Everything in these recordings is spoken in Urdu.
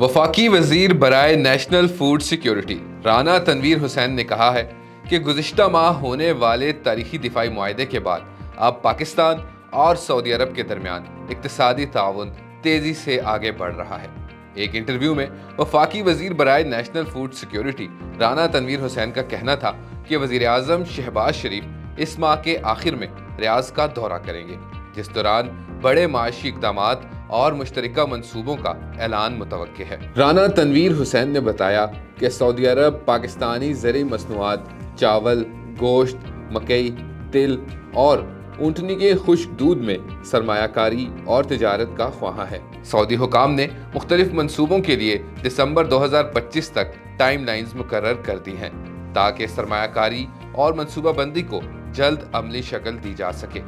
وفاقی وزیر برائے national food security Rana Tanveer Hussain نے کہا ہے کہ گزشتہ ماہ ہونے والے تاریخی دفاعی معاہدے کے بعد اب پاکستان اور سعودی عرب کے درمیان اقتصادی تعاون تیزی سے آگے بڑھ رہا ہے۔ ایک انٹرویو میں وفاقی وزیر برائے national food security Rana Tanveer Hussain کا کہنا تھا کہ وزیر اعظم شہباز شریف اس ماہ کے آخر میں ریاض کا دورہ کریں گے، جس دوران بڑے معاشی اقدامات اور مشترکہ منصوبوں کا اعلان متوقع ہے۔ رانا تنویر حسین نے بتایا کہ سعودی عرب پاکستانی زرعی مصنوعات، چاول، گوشت، مکئی، تل اور اونٹنی کے خشک دودھ میں سرمایہ کاری اور تجارت کا خواہاں ہے۔ سعودی حکام نے مختلف منصوبوں کے لیے دسمبر 2025 تک ٹائم لائنز مقرر کر دی ہیں تاکہ سرمایہ کاری اور منصوبہ بندی کو جلد عملی شکل دی جا سکے۔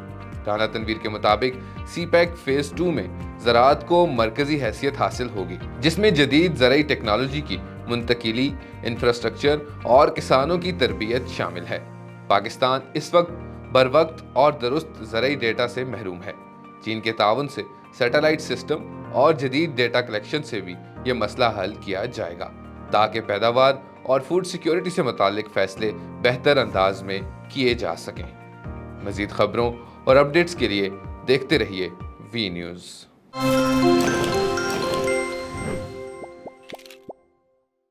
رانا تنویر کے مطابق سی پیک فیز 2 میں زراعت کو مرکزی حیثیت حاصل ہوگی، جس میں جدید زرعی ٹیکنالوجی کی منتقلی، انفراسٹرکچر اور کسانوں کی تربیت شامل ہے۔ پاکستان اس وقت بروقت اور درست زرعی ڈیٹا سے محروم ہے۔ چین کے تعاون سے سیٹلائٹ سسٹم اور جدید ڈیٹا کلیکشن سے بھی یہ مسئلہ حل کیا جائے گا تاکہ پیداوار اور فوڈ سیکیورٹی سے متعلق فیصلے بہتر انداز میں کیے جا سکیں۔ مزید خبروں اور اپڈیٹس کے لیے دیکھتے رہیے وی نیوز۔